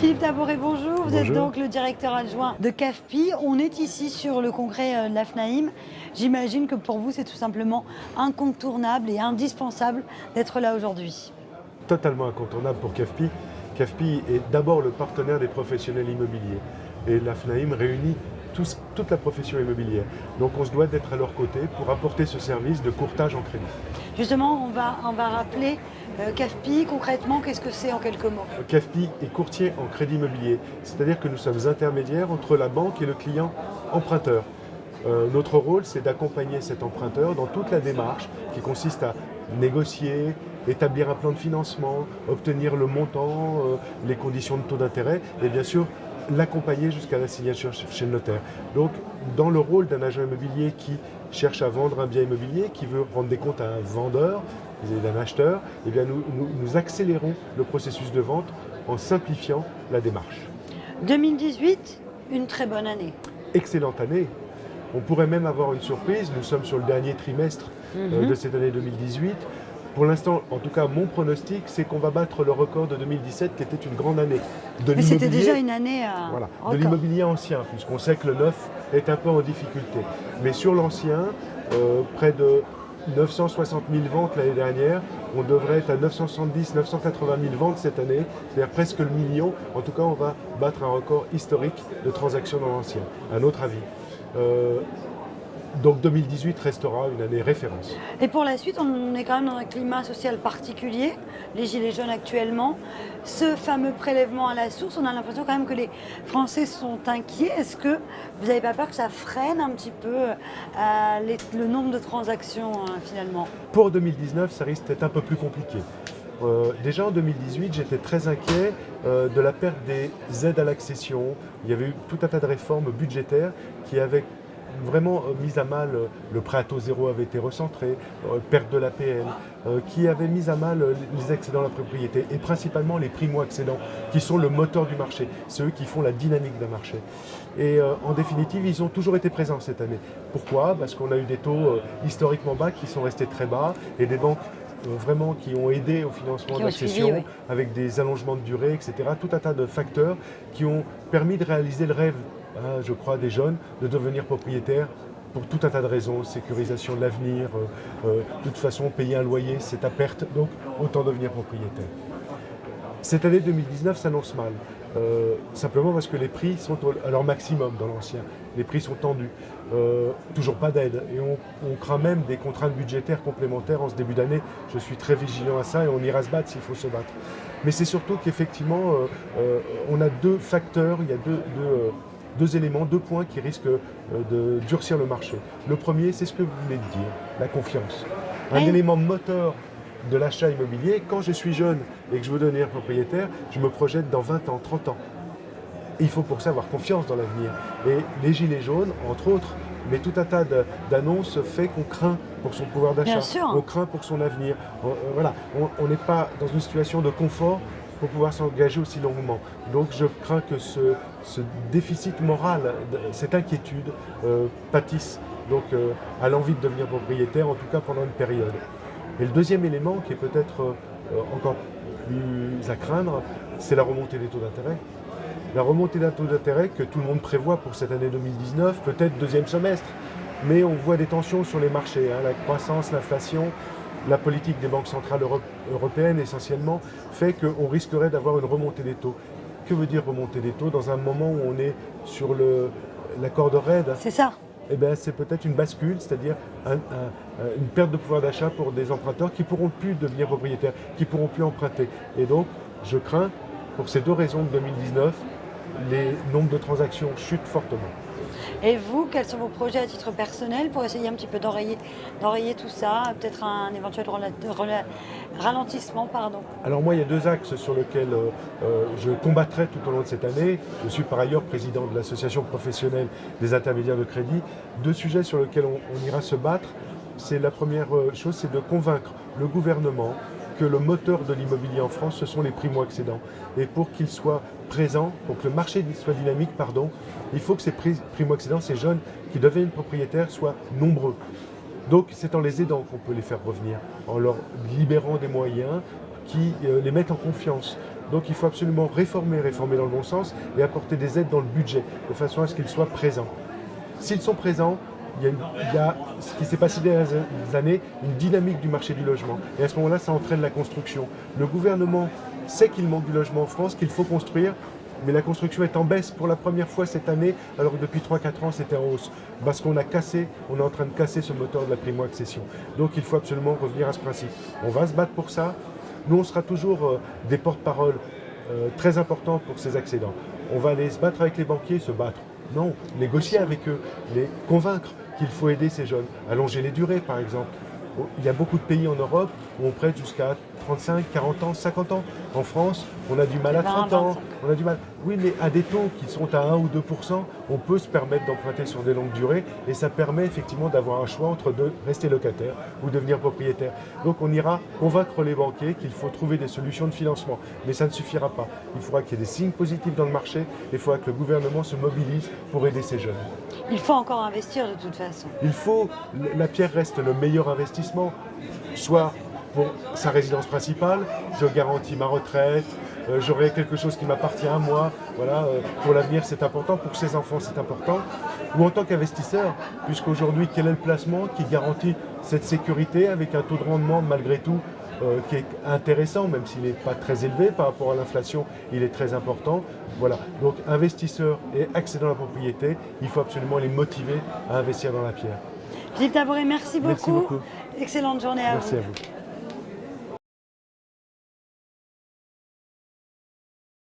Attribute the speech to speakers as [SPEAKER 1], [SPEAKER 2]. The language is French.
[SPEAKER 1] Philippe Taboré, bonjour. Vous êtes
[SPEAKER 2] Bonjour.
[SPEAKER 1] donc le directeur adjoint de CAFPI. On est ici sur le congrès de l'AFNAIM. J'imagine que pour vous, c'est tout simplement incontournable et indispensable d'être là aujourd'hui.
[SPEAKER 2] Totalement incontournable pour CAFPI. CAFPI est d'abord le partenaire des professionnels immobiliers. Et l'AFNAIM réunit toute la profession immobilière. Donc on se doit d'être à leur côté pour apporter ce service de courtage en crédit.
[SPEAKER 1] Justement, on va rappeler CAFPI, concrètement, qu'est-ce que c'est en quelques mots?
[SPEAKER 2] CAFPI est courtier en crédit immobilier, c'est-à-dire que nous sommes intermédiaires entre la banque et le client emprunteur. Notre rôle, c'est d'accompagner cet emprunteur dans toute la démarche qui consiste à négocier, établir un plan de financement, obtenir le montant, les conditions de taux d'intérêt et bien sûr l'accompagner jusqu'à la signature chez le notaire. Donc, dans le rôle d'un agent immobilier qui cherche à vendre un bien immobilier, qui veut rendre des comptes à un vendeur et d'un acheteur, eh bien nous accélérons le processus de vente en simplifiant la démarche.
[SPEAKER 1] 2018, une très bonne année.
[SPEAKER 2] Excellente année. On pourrait même avoir une surprise. Nous sommes sur le dernier trimestre de cette année 2018. Pour l'instant, en tout cas, mon pronostic, c'est qu'on va battre le record de 2017, qui était une grande année.
[SPEAKER 1] Mais c'était déjà une année
[SPEAKER 2] Voilà, de
[SPEAKER 1] record.
[SPEAKER 2] l'immobilier ancien, puisqu'on sait que le neuf est un peu en difficulté. Mais sur l'ancien, près de 960 000 ventes l'année dernière, on devrait être à 970 980 000 ventes cette année, c'est-à-dire presque le million. En tout cas, on va battre un record historique de transactions dans l'ancien, à notre avis. Donc 2018 restera une année référence.
[SPEAKER 1] Et pour la suite, on est quand même dans un climat social particulier, les Gilets jaunes actuellement. Ce fameux prélèvement à la source, on a l'impression quand même que les Français sont inquiets. Est-ce que vous n'avez pas peur que ça freine un petit peu le nombre de transactions finalement?
[SPEAKER 2] Pour 2019, ça risque d'être un peu plus compliqué. Déjà en 2018, j'étais très inquiet de la perte des aides à l'accession. Il y avait eu tout un tas de réformes budgétaires qui avaient vraiment mis à mal, le prêt à taux zéro avait été recentré, perte de l'APL, qui avait mis à mal les excédents à la propriété et principalement les primo-accédants qui sont le moteur du marché, ceux qui font la dynamique d'un marché. Et en définitive, ils ont toujours été présents cette année. Pourquoi? Parce qu'on a eu des taux historiquement bas qui sont restés très bas et des banques vraiment qui ont aidé au financement de l'accession,
[SPEAKER 1] oui.
[SPEAKER 2] avec des allongements de durée, etc. Tout un tas de facteurs qui ont permis de réaliser le rêve, je crois, des jeunes, de devenir propriétaires pour tout un tas de raisons, sécurisation de l'avenir, de toute façon payer un loyer c'est à perte, donc autant devenir propriétaire. Cette année 2019 s'annonce mal, simplement parce que les prix sont à leur maximum dans l'ancien, les prix sont tendus, toujours pas d'aide et on craint même des contraintes budgétaires complémentaires en ce début d'année. Je suis très vigilant à ça et on ira se battre s'il faut se battre. Mais c'est surtout qu'effectivement on a deux facteurs, il y a deux éléments, deux points qui risquent de durcir le marché. Le premier, c'est ce que vous venez de dire, la confiance. Un élément moteur de l'achat immobilier, quand je suis jeune et que je veux devenir propriétaire, je me projette dans 20 ans, 30 ans. Et il faut pour ça avoir confiance dans l'avenir. Et les Gilets jaunes, entre autres, mais tout un tas d'annonces fait qu'on craint pour son pouvoir d'achat, on craint pour son avenir. Voilà, on n'est pas dans une situation de confort pour pouvoir s'engager aussi longuement. Donc je crains que ce déficit moral, cette inquiétude pâtisse donc, à l'envie de devenir propriétaire, en tout cas pendant une période. Et le deuxième élément, qui est peut-être encore plus à craindre, c'est la remontée des taux d'intérêt. La remontée des taux d'intérêt que tout le monde prévoit pour cette année 2019, peut-être deuxième semestre, mais on voit des tensions sur les marchés, la croissance, l'inflation, la politique des banques centrales européennes essentiellement fait qu'on risquerait d'avoir une remontée des taux. Que veut dire remontée des taux dans un moment où on est sur la corde raide?
[SPEAKER 1] C'est ça.
[SPEAKER 2] Eh bien, c'est peut-être une bascule, c'est-à-dire une perte de pouvoir d'achat pour des emprunteurs qui ne pourront plus devenir propriétaires, qui ne pourront plus emprunter. Et donc, je crains, pour ces deux raisons de 2019, les nombres de transactions chutent fortement.
[SPEAKER 1] Et vous, quels sont vos projets à titre personnel pour essayer un petit peu d'enrayer tout ça, peut-être un éventuel ralentissement, pardon?
[SPEAKER 2] Alors moi, il y a deux axes sur lesquels je combattrai tout au long de cette année. Je suis par ailleurs président de l'association professionnelle des intermédiaires de crédit. Deux sujets sur lesquels on ira se battre. C'est la première chose, c'est de convaincre le gouvernement que le moteur de l'immobilier en France, ce sont les primo-accédants. Et pour qu'ils soient présents, pour que le marché soit dynamique, il faut que ces primo-accédants, ces jeunes qui deviennent propriétaires, soient nombreux. Donc c'est en les aidant qu'on peut les faire revenir, en leur libérant des moyens qui les mettent en confiance. Donc il faut absolument réformer dans le bon sens et apporter des aides dans le budget, de façon à ce qu'ils soient présents. S'ils sont présents, il y a ce qui s'est passé ces dernières années, une dynamique du marché du logement. Et à ce moment-là, ça entraîne la construction. Le gouvernement sait qu'il manque du logement en France, qu'il faut construire, mais la construction est en baisse pour la première fois cette année, alors que depuis 3-4 ans, c'était en hausse. Parce qu'on a cassé, on est en train de casser ce moteur de la primo-accession. Donc il faut absolument revenir à ce principe. On va se battre pour ça. Nous, on sera toujours des porte-parole très importants pour ces accédants. On va aller se battre avec les banquiers, se battre. Non, négocier avec eux, les convaincre qu'il faut aider ces jeunes. Allonger les durées, par exemple. Il y a beaucoup de pays en Europe où on prête jusqu'à 35, 40 ans, 50 ans. En France, on a du mal à 30 ans. On a du mal. Oui, mais à des taux qui sont à 1 ou 2%, on peut se permettre d'emprunter sur des longues durées et ça permet effectivement d'avoir un choix entre rester locataire ou devenir propriétaire. Donc on ira convaincre les banquiers qu'il faut trouver des solutions de financement. Mais ça ne suffira pas. Il faudra qu'il y ait des signes positifs dans le marché et il faudra que le gouvernement se mobilise pour aider ces jeunes.
[SPEAKER 1] Il faut encore investir de toute façon.
[SPEAKER 2] La pierre reste le meilleur investissement, soit pour sa résidence principale, je garantis ma retraite, j'aurai quelque chose qui m'appartient à moi, voilà, pour l'avenir c'est important, pour ses enfants c'est important, ou en tant qu'investisseur, puisqu'aujourd'hui quel est le placement qui garantit cette sécurité avec un taux de rendement malgré tout qui est intéressant, même s'il n'est pas très élevé par rapport à l'inflation, il est très important. Voilà, donc investisseurs et accédant à la propriété, il faut absolument les motiver à investir dans la pierre.
[SPEAKER 1] Philippe Tabouret, merci beaucoup.
[SPEAKER 2] Merci beaucoup.
[SPEAKER 1] Excellente journée à vous.
[SPEAKER 2] Merci à vous.